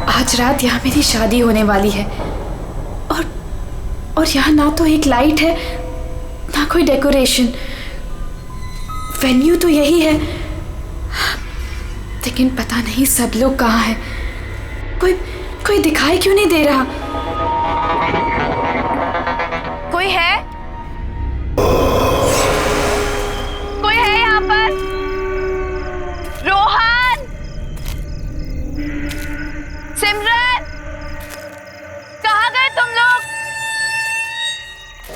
आज रात यहाँ मेरी शादी होने वाली है और यहाँ ना तो एक लाइट है ना कोई डेकोरेशन। वेन्यू तो यही है, लेकिन पता नहीं सब लोग कहाँ हैं। कोई दिखाई क्यों नहीं दे रहा? कोई है? कोई है यहाँ पर? रोहन, सिमरन, कहाँ गए तुम लोग?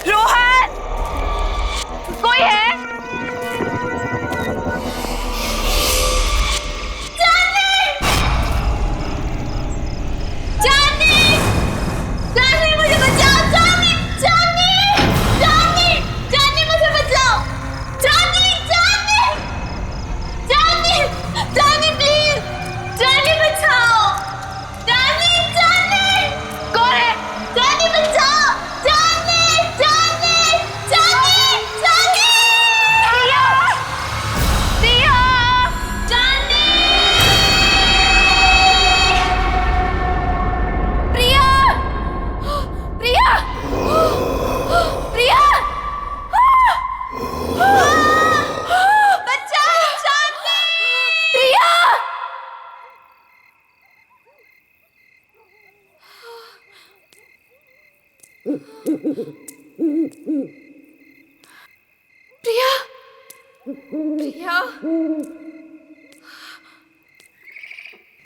रोहन, कोई है? प्रिया, प्रिया,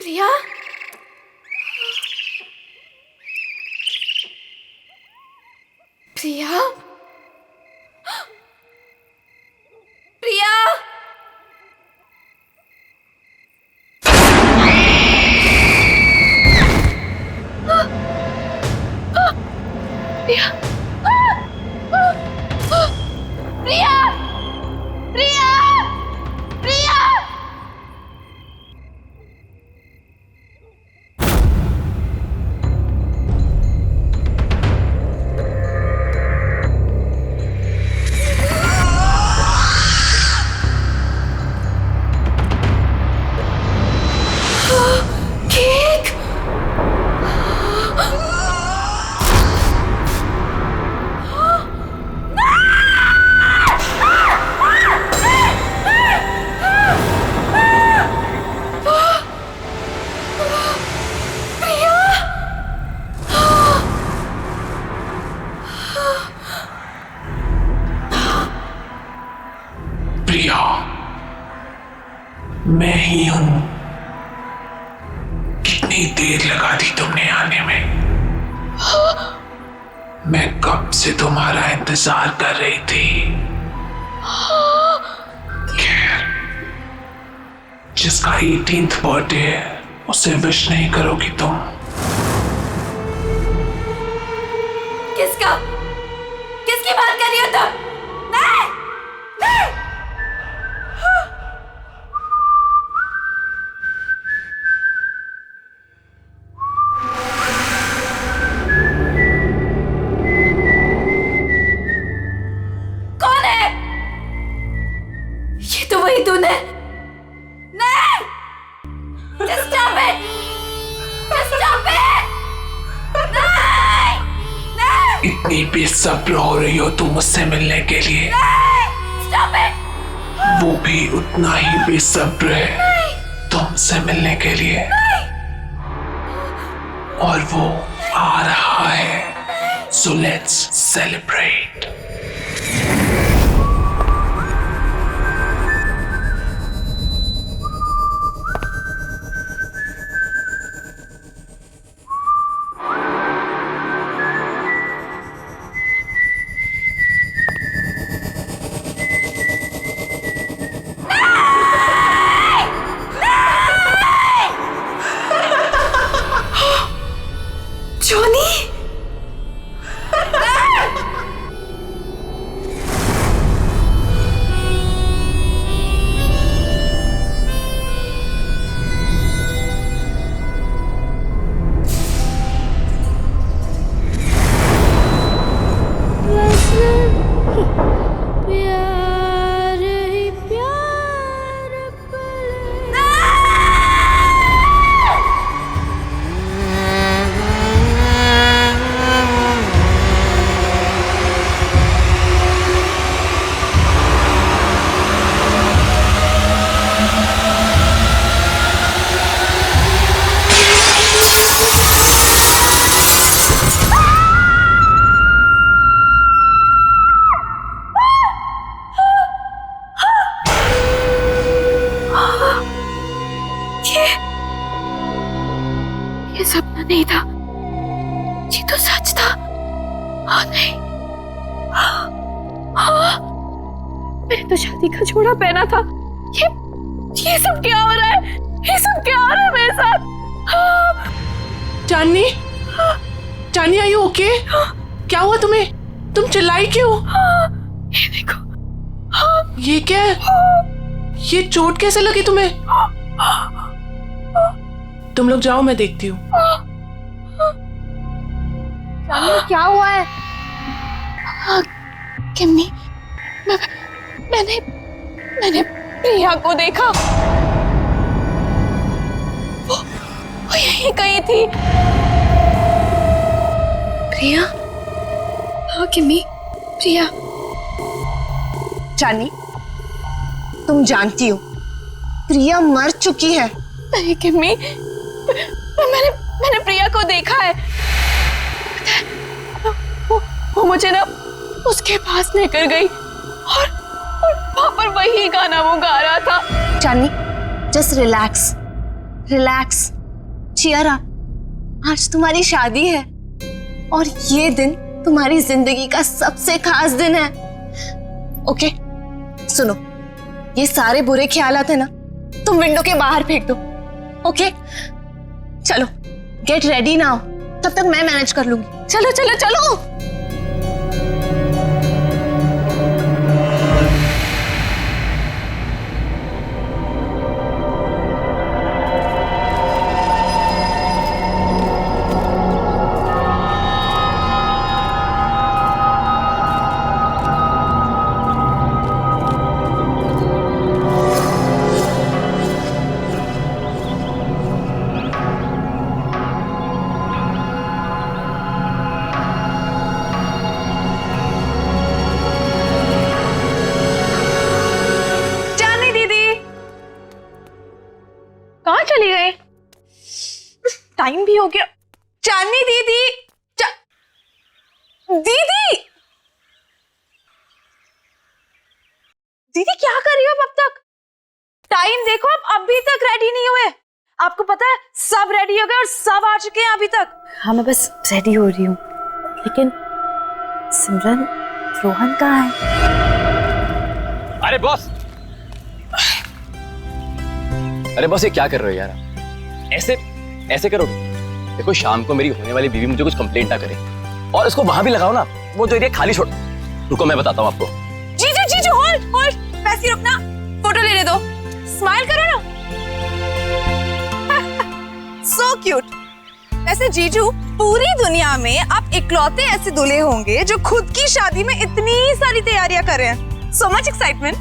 प्रिया, प्रिया, प्रिया, प्रिया, प्रिया, प्रिया, प्रिया, केक। प्रिया, मैं ही हूं। कितनी देर लगा दी तुमने आने में? मैं कब से तुम्हारा इंतजार कर रही थी। खैर, जिसका 18th बर्थडे है उसे विश नहीं करोगी तुम? किसका? किसकी बात कर रही हो तुम? नहीं, नहीं। कौन है? ये तो वही तूने। नहीं, just stop it, just stop it, नहीं, नहीं, इतनी बेसब्र हो रही हो तुम मुझसे मिलने के लिए? नहीं, stop it, वो भी उतना ही बेसब्र है तुमसे मिलने के लिए। और वो आ रहा है, so let's celebrate. जोनी, ये सपना नहीं था, ये तो सच था। हाँ नहीं, हाँ, मैंने तो शादी का जोड़ा पहना था। ये सब क्या हो रहा है? ये सब क्या हो रहा है मेरे साथ? चांदनी, चांदनी आर यू ओके? क्या हुआ तुम्हें? तुम चिल्लाई क्यों? ये देखो, ये क्या है? ये चोट कैसे लगी तुम्हें? तुम लोग जाओ, मैं देखती हूँ। क्या हुआ है? किम्मी, मैंने प्रिया को देखा। वो यहीं कहीं थी। प्रिया? हाँ किम्मी, प्रिया। चांदनी, तुम जानती हो प्रिया मर चुकी है। नहीं किम्मी, मैंने प्रिया को देखा है। वो मुझे ना उसके पास लेकर गई और वहां पर वही गाना वो गा रहा था। Chandni, just relax, relax, cheer up. आज तुम्हारी शादी है और ये दिन तुम्हारी जिंदगी का सबसे खास दिन है। ओके, सुनो, ये सारे बुरे ख्यालात है ना, तुम विंडो के बाहर फेंक दो। ओके, चलो गेट रेडी नाउ, तब तक मैं मैनेज कर लूंगी। चलो चलो चलो। चली गई? टाइम भी हो गया। चांदनी दीदी, दीदी, दीदी क्या कर रही हो अब तक? टाइम देखो, आप अभी तक रेडी नहीं हुए। आपको पता है सब रेडी हो गए और सब आ चुके हैं अभी तक। हाँ, मैं बस रेडी हो रही हूँ, लेकिन सिमरन, रोहन कहाँ है? अरे बॉस, अरे बॉस, ये क्या कर रहे हो यार? ऐसे करोगे? देखो, शाम को मेरी होने वाली बीवी मुझे कुछ कंप्लेंट ना करे, और इसको वहां भी लगाओ ना, वो जो एरिया खाली छोड़। रुको, मैं बताता हूँ आपको। जीजू, होल्ड, वैसे रुकना, फोटो लेने दो, स्माइल करो ना। So cute. वैसे जीजू, पूरी दुनिया में आप इकलौते ऐसे दूल्हे होंगे जो खुद की शादी में इतनी सारी तैयारियां कर रहे हैं। So much excitement.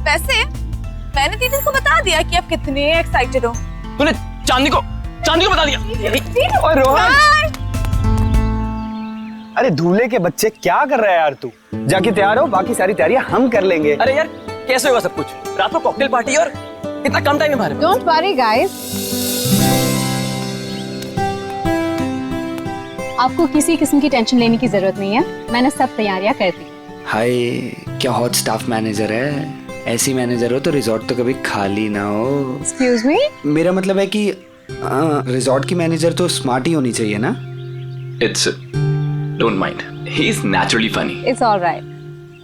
वैसे मैंने दीदी को बता दिया कि आप कितने एक्साइटेड हो। तूने चांदनी को बता दिया? और रोहन, अरे दूल्हे के बच्चे, क्या कर रहा है यार तू? जाके तैयार हो, बाकी सारी तैयारियां हम कर लेंगे। अरे यार, कैसे होगा सब कुछ? रात को कॉकटेल पार्टी और इतना कम टाइम है हमारे पास। डोंट वरी गाइस, आपको किसी किस्म की टेंशन लेने की जरूरत नहीं है, मैंने सब तैयारियां कर दी। हाय, क्या हॉट स्टाफ मैनेजर है? ऐसी मैनेजर हो तो रिजॉर्ट तो कभी खाली ना हो। एक्सक्यूज मी, मेरा मतलब है कि रिजॉर्ट की मैनेजर तो स्मार्ट ही होनी चाहिए ना। It's don't mind, he is naturally funny. It's alright.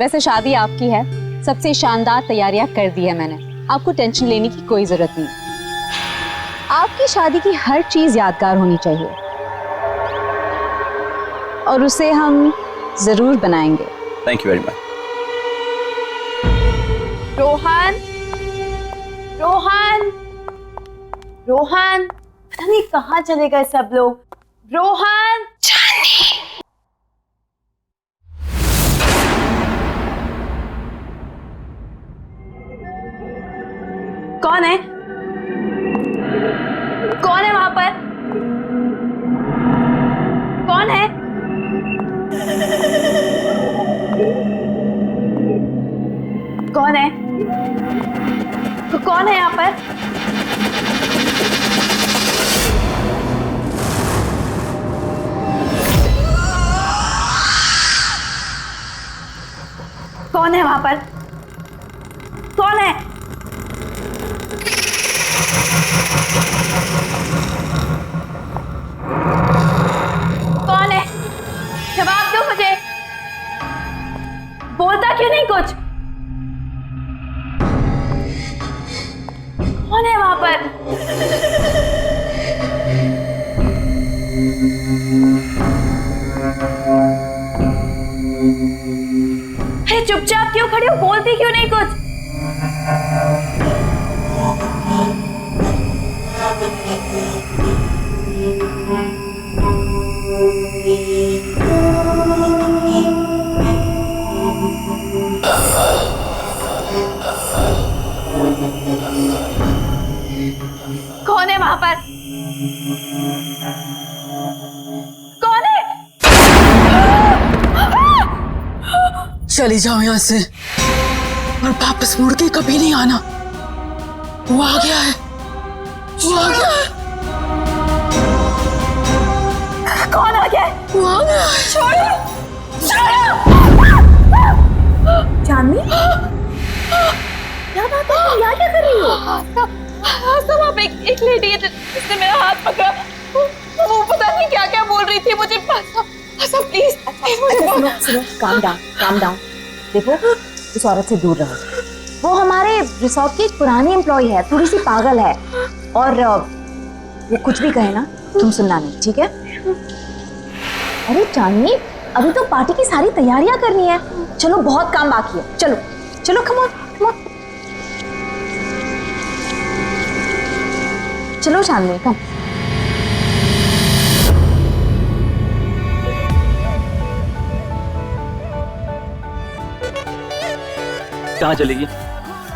वैसे शादी आपकी है, सबसे शानदार तैयारियां कर दी है मैंने, आपको टेंशन लेने की कोई जरूरत नहीं। आपकी शादी की हर चीज यादगार होनी चाहिए और उसे हम जरूर बनाएंगे। Thank you very much. Rohan, पता नहीं कहाँ चले गए सब लोग। रोहन, कौन है? कौन है वहां पर? कौन है? कौन है? तो कौन है यहाँ पर? कौन है वहां पर? कौन है? बोलती क्यों नहीं कुछ? कौन है वहां पर? कौन है? चली जाओ यहाँ से और वापस मुड़ के कभी नहीं आना। वो आ गया है, वो आ गया है, कौन आ गया है? वो आ गया है। छोड़ो! चांदनी, क्या बात है? तुम यहाँ क्या कर रही हो? सब आप एक लेडी है जिसने मेरा हाथ पकड़ा। वो पता नहीं क्या क्या बोल रही थी मुझे। सब प्लीज सुनो, काम डाउन। देखो, इस औरत से दूर रहो। वो हमारे रिसोर्ट की एक पुरानी एम्प्लॉय है, थोड़ी सी पागल है, और वो कुछ भी कहे ना तुम सुनना नहीं, ठीक है? अरे चांदनी, अभी तो पार्टी की सारी तैयारियां करनी है। चलो, बहुत काम बाकी है। चलो चलो, कम ऑन। चलो चांदनी, कम। कहाँ चलेगी?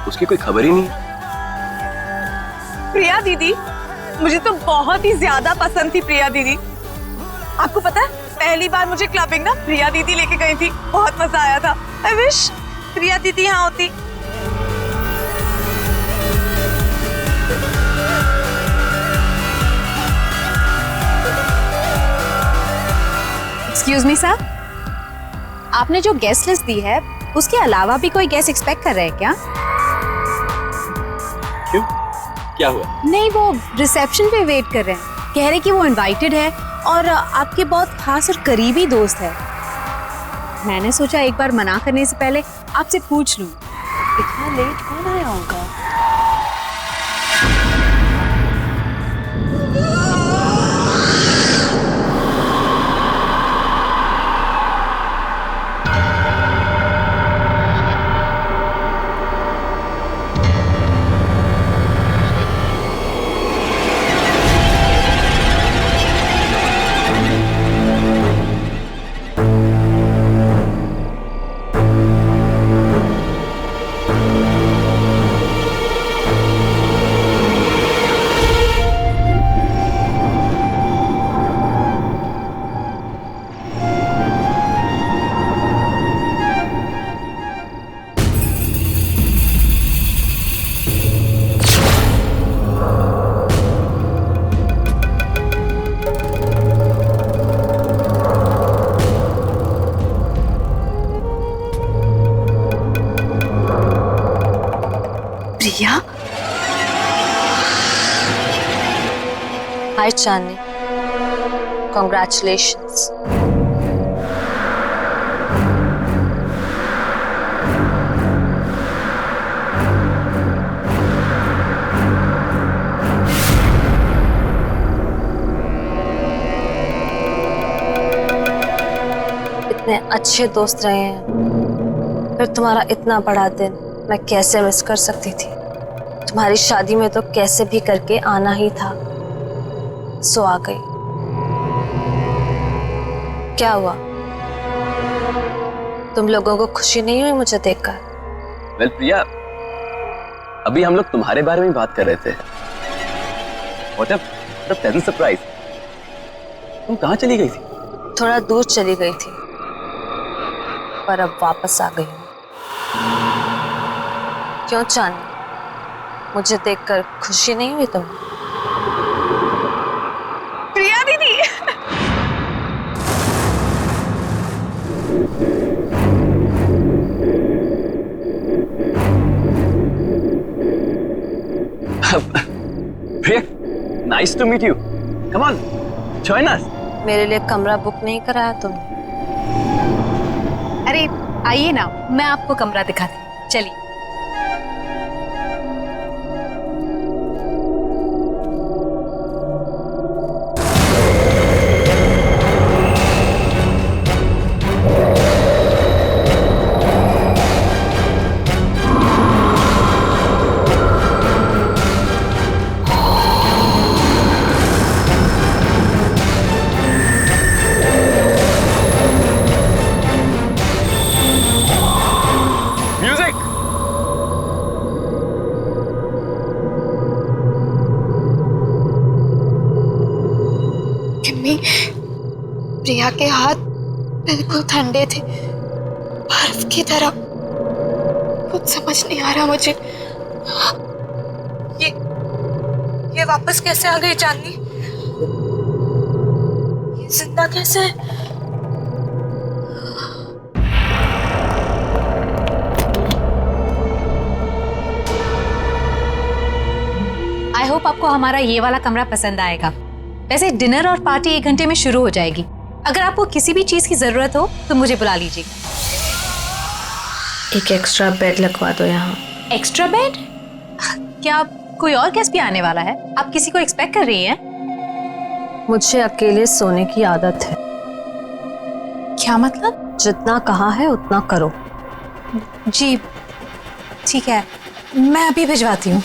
उसकी कोई खबर ही नहीं। प्रिया दीदी, मुझे तो बहुत ही ज्यादा पसंद थी प्रिया दीदी। आपको पता है, पहली बार मुझे क्लबिंग ना प्रिया दीदी लेके गई थी, बहुत मजा आया था। आई विश प्रिया दीदी यहाँ होती। एक्सक्यूज मी सर, आपने जो गेस्ट लिस्ट दी है उसके अलावा भी कोई गेस्ट एक्सपेक्ट कर रहे हैं क्या? क्यों, क्या हुआ? नहीं, वो रिसेप्शन पे वेट कर रहे हैं। कह रहे कि वो इनवाइटेड है और आपके बहुत खास और करीबी दोस्त है। मैंने सोचा एक बार मना करने से पहले आपसे पूछ लूं, इतना लेट कौन आया होगा? प्रिया, हाय चांदनी, कॉन्ग्रेचुलेशंस। इतने अच्छे दोस्त रहे हैं, फिर तुम्हारा इतना बड़ा दिन मैं कैसे मिस कर सकती थी? तुम्हारी शादी में तो कैसे भी करके आना ही था, सो आ गई। क्या हुआ, तुम लोगों को खुशी नहीं हुई मुझे देखकर? वेल प्रिया, अभी हम लोग तुम्हारे बारे में बात कर रहे थे। What a pleasant surprise। तुम कहाँ चली गई थी? थोड़ा दूर चली गई थी, पर अब वापस आ गई हूँ। क्यों चांदनी, मुझे देखकर खुशी नहीं हुई तुम्हें? प्रिया दीदी। Priya, nice to meet you. Come on, join us. मेरे लिए कमरा बुक नहीं कराया तुमने? अरे आइए ना, मैं आपको कमरा दिखाती हूँ, चलिए। किम्मी, प्रिया के हाथ बिल्कुल ठंडे थे, बर्फ की तरह। कुछ समझ नहीं आ रहा मुझे। ये वापस कैसे आ गई चांदनी? ये जिंदा कैसे है? आई होप आपको हमारा ये वाला कमरा पसंद आएगा। वैसे डिनर और पार्टी 1 घंटे में शुरू हो जाएगी। अगर आपको किसी भी चीज की जरूरत हो तो मुझे बुला लीजिएगा। एक एक्स्ट्रा बेड लगवा दो यहाँ। Extra bed? क्या कोई और गेस्ट भी आने वाला है? आप किसी को एक्सपेक्ट कर रही हैं? मुझे अकेले सोने की आदत है। क्या मतलब? जितना कहा है उतना करो। जी ठीक है, मैं अभी भिजवाती हूँ।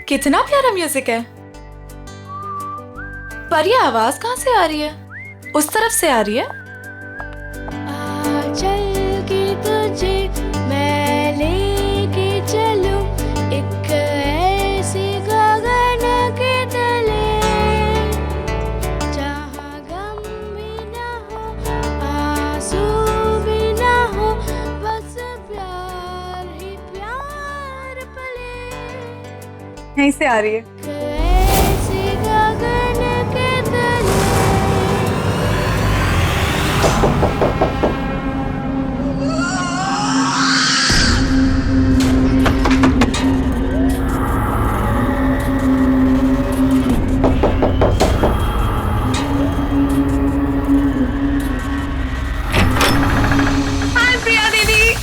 कितना प्यारा म्यूजिक है। पर ये आवाज कहाँ से आ रही है? उस तरफ से आ रही है। चल के तुझे मैं लेके चलूं एक ऐसी गगन के तले, जहाँ गम भी ना हो आंसू भी ना हो, बस प्यार ही प्यार पले। यहीं से आ रही है। ऐसी गगन के तले। हाय प्रिया दीदी।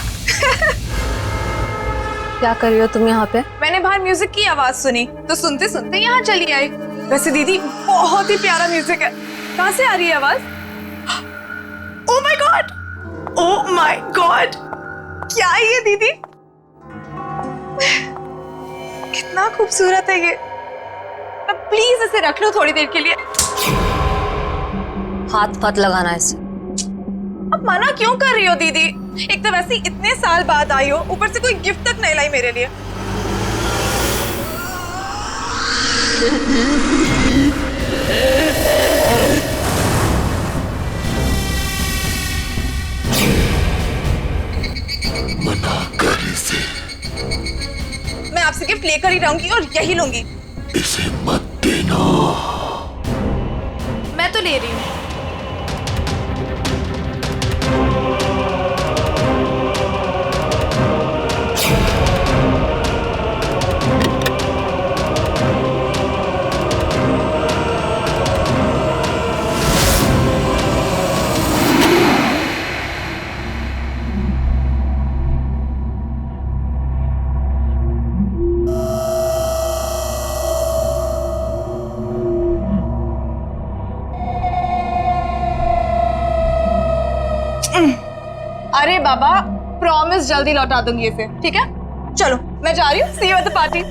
क्या कर रही हो तुम यहाँ पे? मैंने बाहर म्यूजिक की आवाज सुनी तो सुनते सुनते यहाँ चली आई। वैसे दीदी बहुत ही प्यारा म्यूजिक है। कहाँ से आ रही है आवाज? Oh my God, oh my God, क्या है ये दीदी? कितना खूबसूरत है ये। अब प्लीज इसे रख लो थोड़ी देर के लिए। हाथ मत लगाना ऐसे। अब मना क्यों कर रही हो दीदी? एक तो वैसे ही इतने साल बाद आई हो, ऊपर से कोई गिफ्ट तक नहीं लाई मेरे लिए। मना कर इसे, मैं आपसे गिफ्ट लेकर ही रहूंगी और यही लूंगी। इसे मत देना। मैं तो ले रही हूँ। अरे बाबा प्रॉमिस जल्दी लौटा दूंगी इसे, ठीक है? चलो मैं जा रही हूँ, सी यू एट द पार्टी।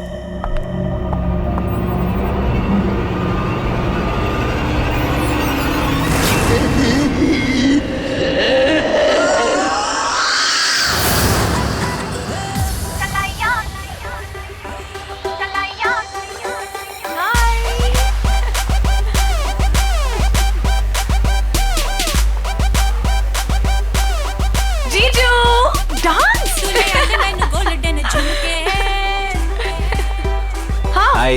हाय,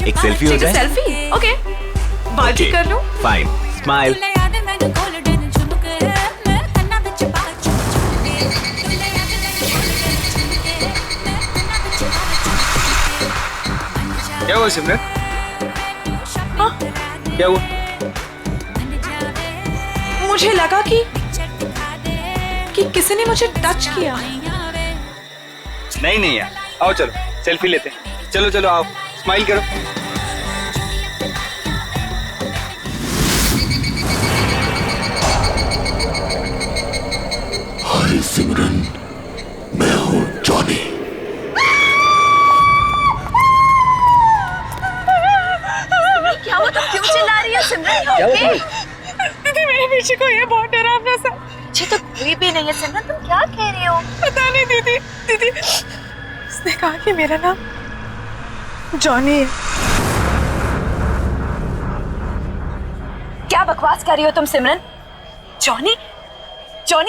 एक सेल्फी हो जाए? सेल्फी? ओके, बाजी कर लूं? Fine, smile. क्या हुआ सिमरन? क्या हुआ? मुझे लगा कि किसी ने मुझे टच किया। नहीं यार, आओ चलो सेल्फी लेते हैं। चलो चलो आओ, स्माइल करो। हाय सिमरन, मैं हूँ जॉनी। क्या हुआ, तुम क्यों चिल्ला रही हो सिमरन? ओके दीदी मेरे पीछे कोई है, बहुत डरावना सा। मुझे तो कोई भी नहीं है सिमरन, तुम क्या कह रही हो? पता नहीं दीदी उसने कहा कि मेरा नाम जॉनी है। क्या बकवास कर रही हो तुम सिमरन? जॉनी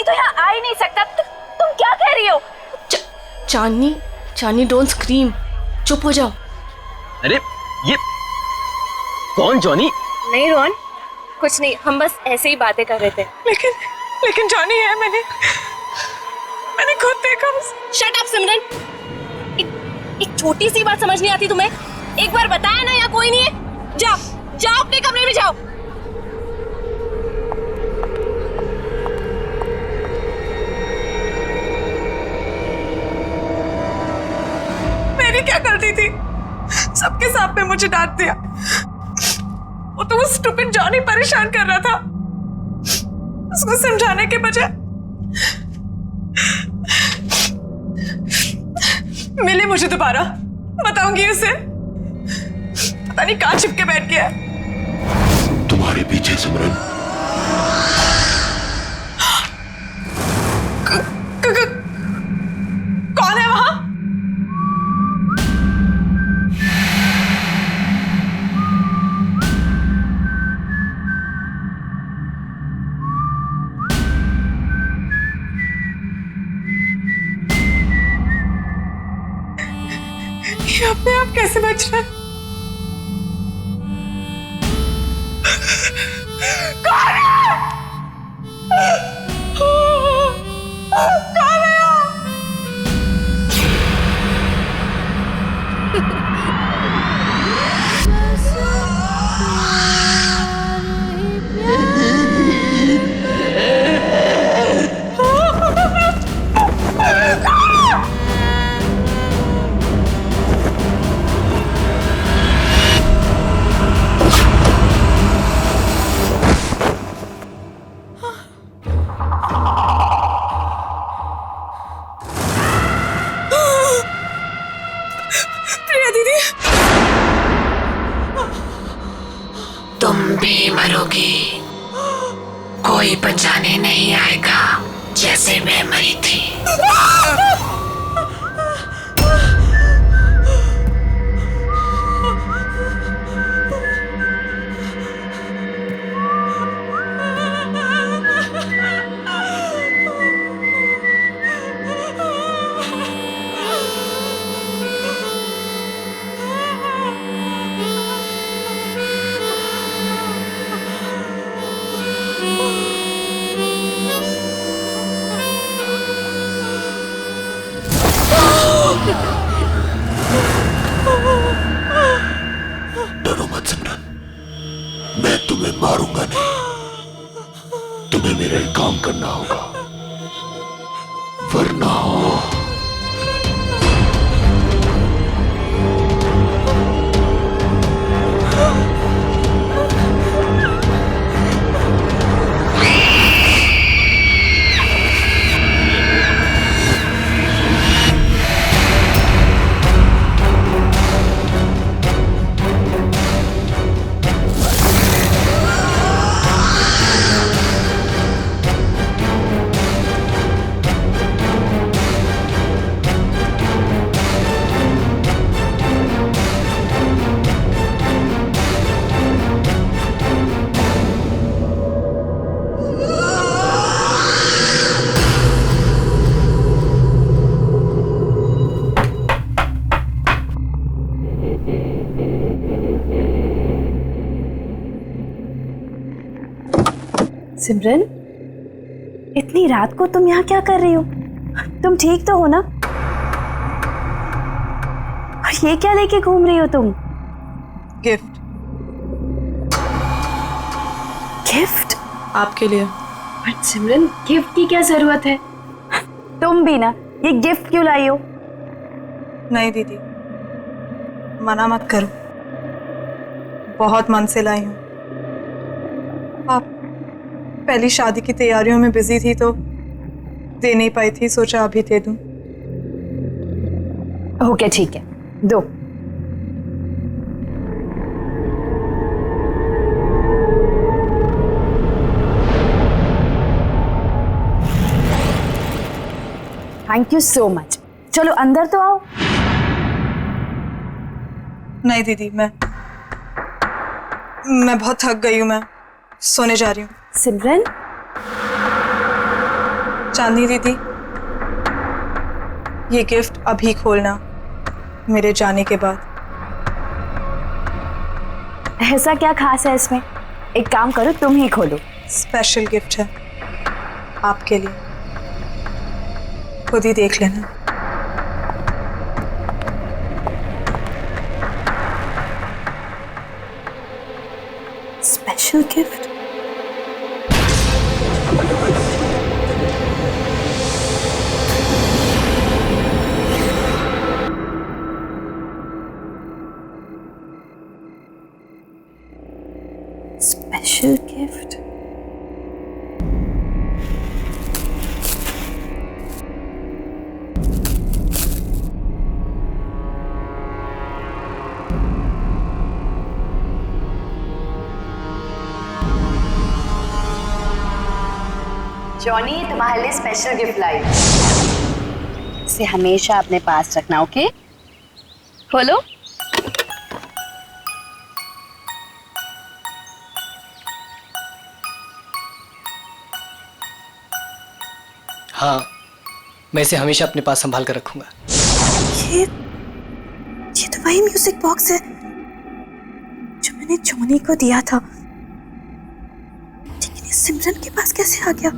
तो यहाँ आ ही नहीं सकता। तुम क्या कह रही हो? चांदनी डोंट स्क्रीम, चुप हो जाओ। अरे ये कौन जॉनी? नहीं रोहन, कुछ नहीं, हम बस ऐसे ही बातें कर रहे थे। लेकिन जॉनी है, मैंने खुद देखा। शट अप सिमरन, एक छोटी सी बात समझ नहीं आती तुम्हें? एक बार बताया ना यहाँ कोई नहीं है। जाओ अपने कमरे में जाओ। मेरी क्या गलती थी? सबके सामने मुझे डांट दिया। वो तो वो स्टूपिड जॉनी परेशान कर रहा था। उसको समझाने के बजाय मिले मुझे दोबारा, बताऊंगी उसे। पता नहीं कहाँ छिपके बैठ गया। तुम्हारे पीछे सिमरन। कौन है वहां? ये अपने आप कैसे बच रहा है? कौन है? कौन है? प्रिया दीदी, तुम भी मरोगी, कोई बचाने नहीं आएगा, जैसे मैं मरी थी। डरो मत सिमरन, मैं तुम्हें मारूंगा नहीं। तुम्हें मेरा एक काम करना होगा, वरना सिमरन, इतनी रात को तुम यहाँ क्या कर रही हो? तुम ठीक तो हो ना? और ये क्या लेके घूम रही हो तुम? गिफ्ट। गिफ्ट? आपके लिए। बट सिमरन, गिफ्ट की क्या जरूरत है? तुम भी ना, ये गिफ्ट क्यों लाई हो? नहीं दीदी, मना मत करो, बहुत मन से लाई हूँ। आप पहली शादी की तैयारियों में बिजी थी तो दे नहीं पाई थी, सोचा अभी दे दूं। ओके ठीक है, दो। Thank you so much. चलो अंदर तो आओ। नहीं दीदी, मैं बहुत थक गई हूँ, मैं सोने जा रही हूँ। सिमरन, चांदनी दीदी, ये गिफ्ट अभी खोलना, मेरे जाने के बाद। ऐसा क्या खास है इसमें? एक काम करो, तुम ही खोलो। स्पेशल गिफ्ट है आपके लिए, खुद ही देख लेना। Special gift? Special gift? Johnny, तुम्हारे लिए स्पेशल गिफ्ट लाई। इसे हमेशा अपने पास रखना, ओके? खोलो। हाँ, मैं इसे हमेशा अपने पास संभाल कर रखूंगा। ये तो वही म्यूजिक बॉक्स है जो मैंने जॉनी को दिया था, लेकिन ये सिमरन के पास कैसे आ गया?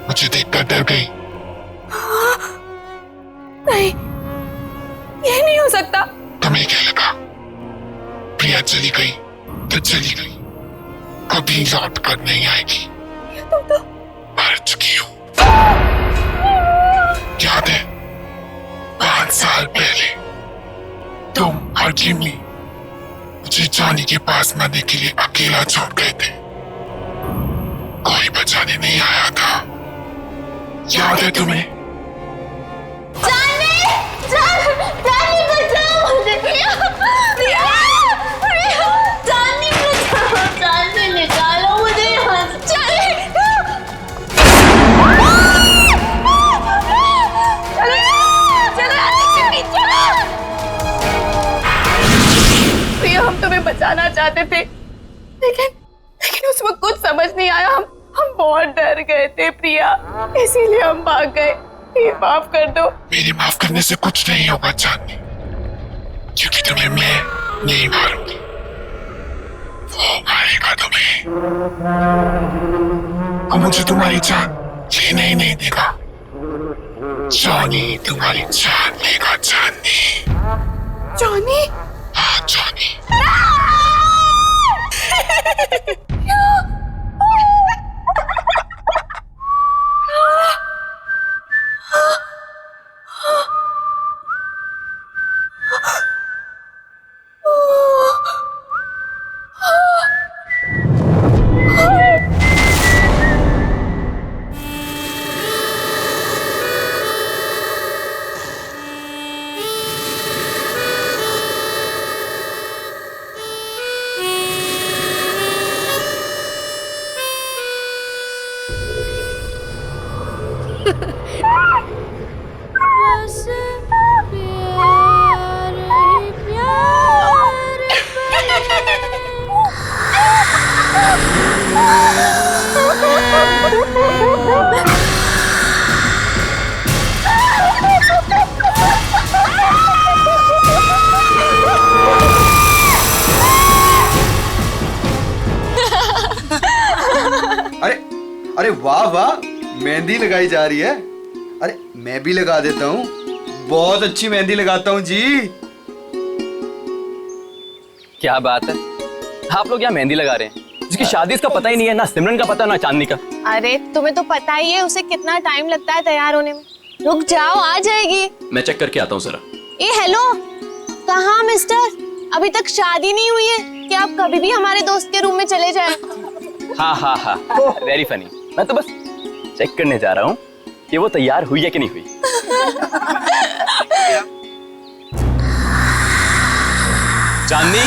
मुझे देखकर डर गई। नहीं, ये नहीं हो सकता। तुम्हें क्या लगा प्रिया चली गई तो चली गई, कभी लौट कर नहीं आएगी। तुम तो मर चुकी हो। याद है 5 साल पहले तुम और जिमी मुझे जॉनी के पास मरने के लिए अकेला छोड़ गए थे, कोई बचाने नहीं आया था। याद है तुम्हें? निकालो मुझे यहाँ से। प्रिया, हम तुम्हें बचाना चाहते थे, लेकिन उस वक्त कुछ समझ नहीं आया। हम बहुत डर गए थे प्रिया, इसीलिए हम भाग गए। ये माफ कर दो। मेरे माफ करने से कुछ नहीं होगा चांदनी, क्योंकि तुम्हें मैं नहीं मारूंगी, वो मारेगा तुम्हें। और मुझे तुम्हारी जान लेने ही नहीं देगा। जॉनी तुम्हारी जान लेगा चांदनी। जॉनी? हाँ जॉनी। अरे वाह वाह, मेहंदी लगाई जा रही है। अरे मैं भी लगा देता हूँ, बहुत अच्छी मेहंदी लगाता हूँ जी। क्या बात है, आप लोग यहाँ मेहंदी लगा रहे हैं? जिसकी शादी इसका पता ही नहीं है, ना सिमरन का पता ना चांदनी का। अरे तुम्हें तो पता ही है उसे कितना टाइम लगता है तैयार होने में। रुक जाओ, आ जाएगी। मैं चेक करके आता हूँ जरा। ए हेलो, कहाँ मिस्टर? अभी तक शादी नहीं हुई है कि आप कभी भी हमारे दोस्त के रूम में चले जाएं? हाँ हाँ हाँ, वेरी फनी। मैं तो बस चेक करने जा रहा हूँ कि वो तैयार हुई है कि नहीं हुई। चांदनी,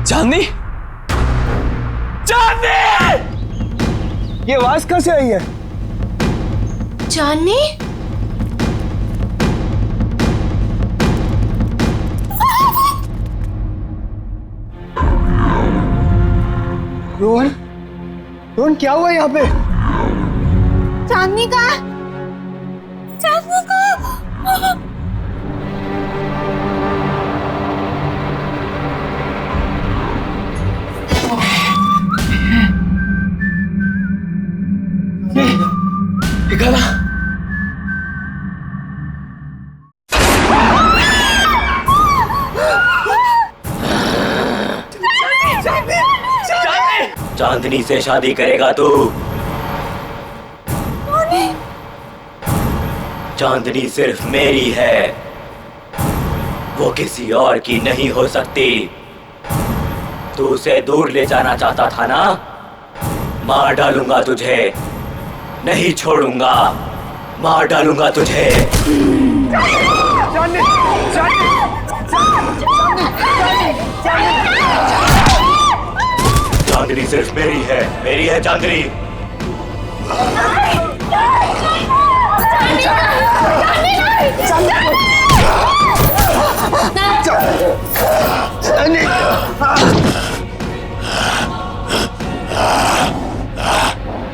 चांदनी, चांदनी! ये आवाज कहाँ से आई है? चांदनी? रोहन, रोहन क्या हुआ यहाँ पे? चांदनी का? चांदनी का? गला। चांदनी से शादी करेगा तू? चांदनी सिर्फ मेरी है, वो किसी और की नहीं हो सकती। तू उसे दूर ले जाना चाहता था ना? मार डालूंगा तुझे, नहीं छोड़ूंगा, मार डालूंगा तुझे। चांदनी सिर्फ मेरी है चांदनी।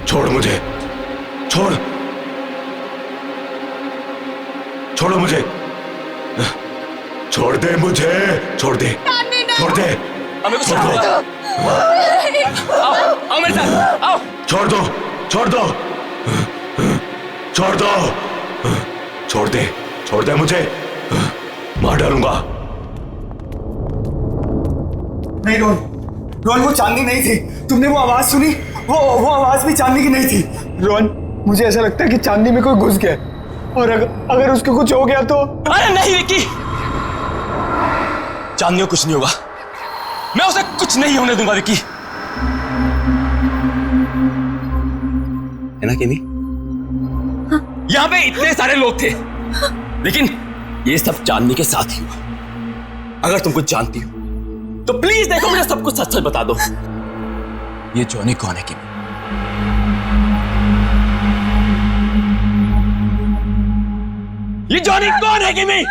छोड़ मुझे, छोड़, छोड़ो मुझे, छोड़ दे मुझे, छोड़ दे, छोड़ दे, छोड़ दो, आओ मेरे साथ, आओ। छोड़ दो, छोड़ दो, छोड़ दो, छोड़ दे मुझे, मार डालूंगा। नहीं रोहन, रोहन वो चांदनी नहीं थी। तुमने वो आवाज सुनी? वो आवाज भी चांदनी की नहीं थी। रोहन, मुझे ऐसा लगता है कि चांदनी में कोई घुस गया, और अगर उसको कुछ हो गया तो। अरे नहीं विक्की, चांदनी को कुछ नहीं होगा, मैं उसे कुछ नहीं होने दूंगा विक्की। है ना किमी? हाँ। यहाँ पे इतने सारे लोग थे, लेकिन ये सब चांदनी के साथ ही हुआ। अगर तुम कुछ जानती हो तो प्लीज देखो, मुझे सब कुछ सच सच बता दो। ये जॉनी कौन है किमी? ये जॉनी कौन है किमी?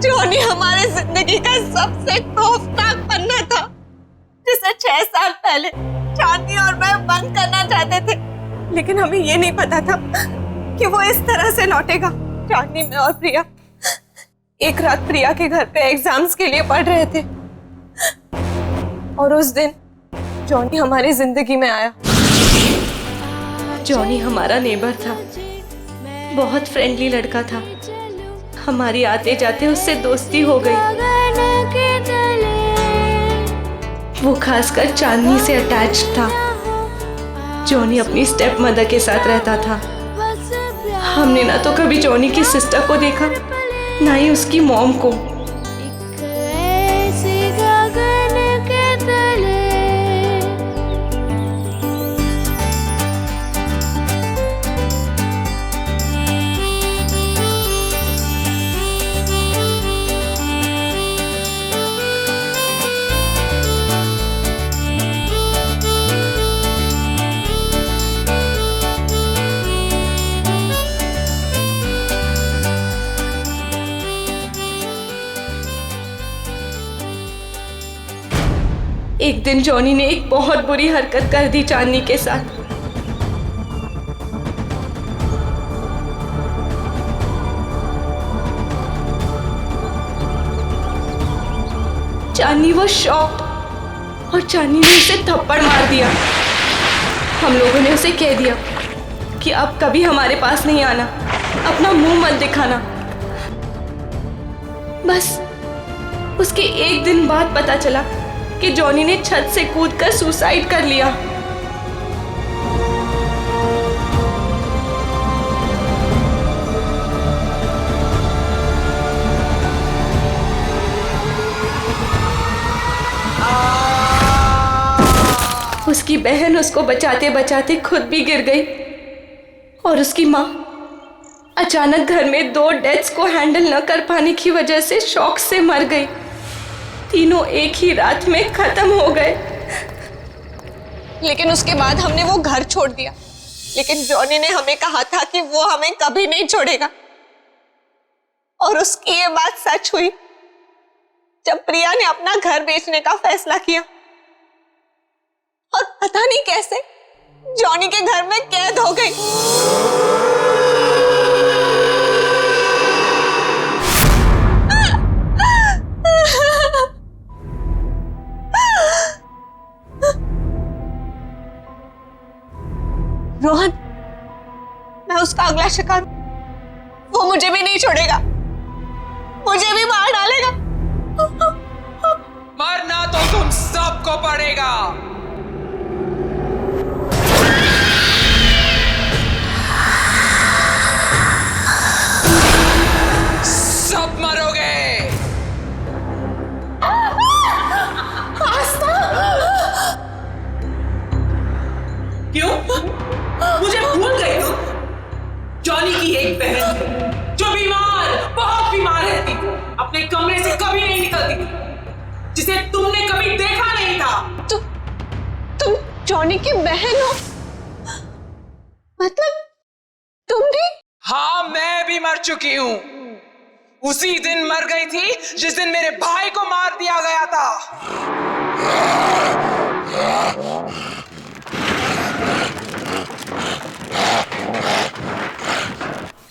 जॉनी हमारे जिंदगी का सबसे खौफनाक पन्ना था, जिसे 6 साल पहले चांदनी और मैं बंद करना चाहते थे, लेकिन हमें ये नहीं पता था कि वो इस तरह से लौटेगा। चांदनी, मैं और प्रिया एक रात प्रिया के घर पे एग्जाम्स के लिए पढ़ रहे थे, और उस दिन जॉनी हमारी जिंदगी में आया। जॉनी हमारा नेबर था, बहुत फ्रेंडली लड़का था। हमारी आते जाते उससे दोस्ती हो गई। वो खासकर चांदनी से अटैच था। जॉनी अपनी स्टेप मदर के साथ रहता था। हमने ना तो कभी जॉनी की सिस्टर को देखा, ना ही उसकी मॉम को। एक दिन जॉनी ने एक बहुत बुरी हरकत कर दी चांदनी के साथ। चांदनी वो शॉक्ड और चांदनी ने उसे थप्पड़ मार दिया। हम लोगों ने उसे कह दिया कि अब कभी हमारे पास नहीं आना, अपना मुंह मत दिखाना। बस उसके एक दिन बाद पता चला कि जॉनी ने छत से कूदकर सुसाइड कर लिया। उसकी बहन उसको बचाते बचाते खुद भी गिर गई और उसकी माँ अचानक घर में 2 डेथ्स को हैंडल न कर पाने की वजह से शॉक से मर गई। तीनों एक ही रात में खत्म हो गए। लेकिन उसके बाद हमने वो घर छोड़ दिया, लेकिन जॉनी ने हमें कहा था कि वो हमें कभी नहीं छोड़ेगा। और उसकी ये बात सच हुई जब प्रिया ने अपना घर बेचने का फैसला किया और पता नहीं कैसे जॉनी के घर में कैद हो गई। रोहन, मैं उसका अगला शिकार, वो मुझे भी नहीं छोड़ेगा, मुझे भी मार डालेगा। मरना तो तुम सबको पड़ेगा। सब मरोगे। क्यों? मुझे भूल गई तुम? जॉनी की एक बहन जो बीमार, बहुत बीमार रहती, अपने कमरे से कभी नहीं निकलती, जिसे तुमने कभी देखा नहीं था। तुम जॉनी की बहन हो? मतलब तुम भी? हाँ, मैं भी मर चुकी हूं। उसी दिन मर गई थी जिस दिन मेरे भाई को मार दिया गया था।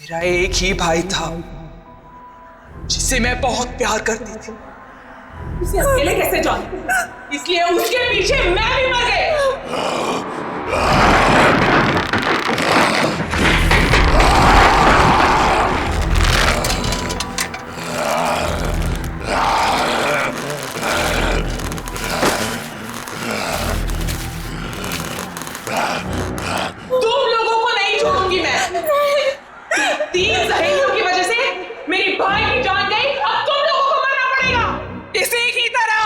मेरा एक ही भाई था जिसे मैं बहुत प्यार करती थी। उसे अकेले कैसे जाऊं? इसलिए उसके पीछे मैं भी मर गई। तुम लोगों को नहीं छोड़ूंगी मैं। 3 सहेलियों की वजह से मेरी भाई की जान गई, अब तुम लोगों को मरना पड़ेगा इसी की तरह।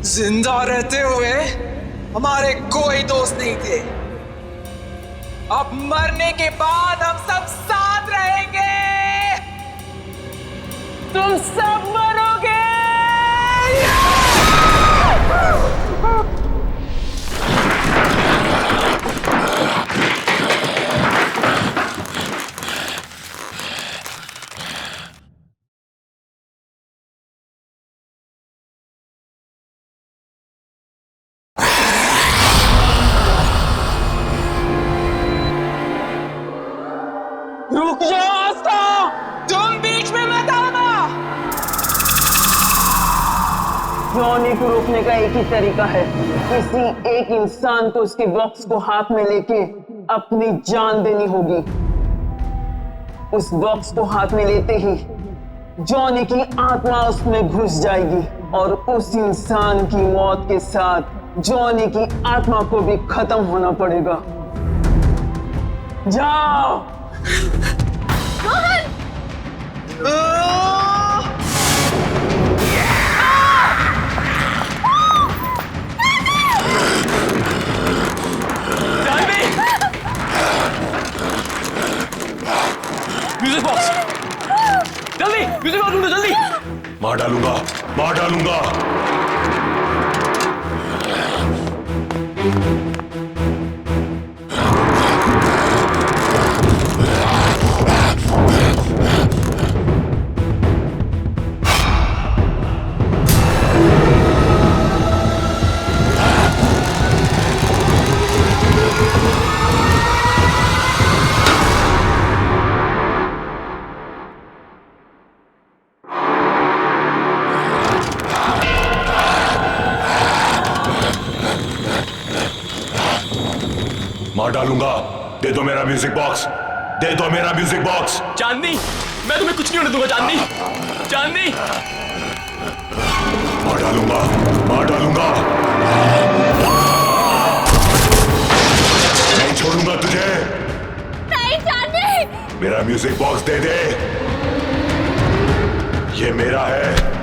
जिंदा रहते हुए हमारे कोई दोस्त नहीं थे। अब मरने के बाद हम सब साथ रहेंगे। तुम सब मरोगे। रुक जाओ आस्था, तुम बीच में मत आना। जॉनी को रोकने का एक ही तरीका है, किसी एक इंसान को उसके बॉक्स को हाथ में लेके अपनी जान देनी होगी। उस बॉक्स को हाथ में लेते ही जॉनी की आत्मा उसमें घुस जाएगी और उस इंसान की मौत के साथ जॉनी की आत्मा को भी खत्म होना पड़ेगा। जाओ। म्यूजिक बॉक्स, जल्दी म्यूजिक बॉक्स ढूंढो, जल्दी। मार डालूंगा, मार डालूंगा। मार डालूंगा। दे दो मेरा म्यूजिक बॉक्स, दे दो मेरा म्यूजिक बॉक्स। चांदनी, मैं तुम्हें कुछ नहीं होने दूंगा चांदनी। चांदनी, मार डालूंगा, मार डालूंगा। नहीं छोड़ूंगा तुझे। नहीं चांदनी। मेरा म्यूजिक बॉक्स दे दे, ये मेरा है।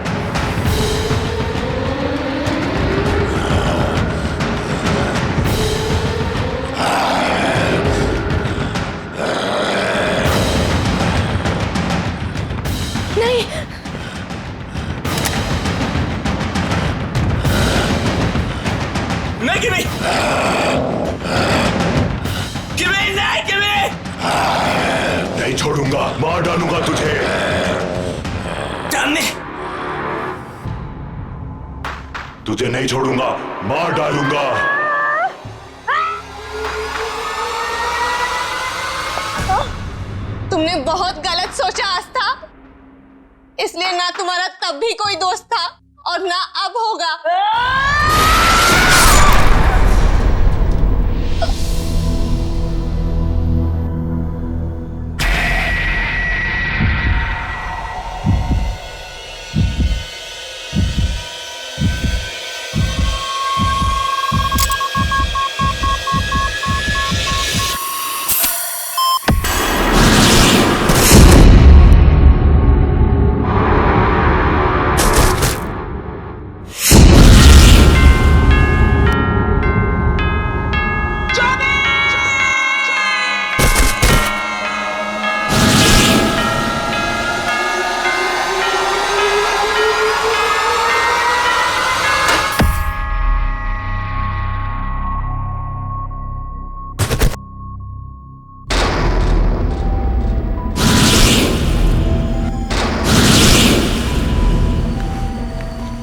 नहीं, नहीं किमी, किमी नहीं, किमी नहीं छोड़ूंगा, मार डालूंगा तुझे। चांदनी, तुझे नहीं छोड़ूंगा, मार डालूंगा। तुमने बहुत गलत सोचा आस्था, इसलिए ना तुम्हारा तब भी कोई दोस्त था और ना अब होगा।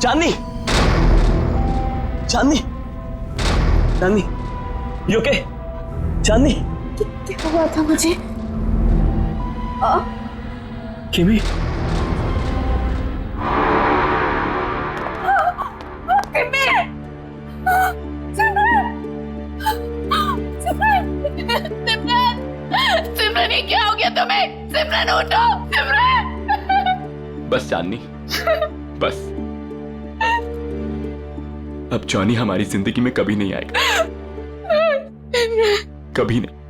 चांदनी, चांदनी, चांदनी, यू ओके? चांदनी, क्या हुआ था मुझे? किमी, सिमरन, ये क्या हो गया तुम्हें? सिमरन उठो, सिमरन। बस चांदनी, बस। अब जॉनी हमारी जिंदगी में कभी नहीं आएगा, कभी नहीं।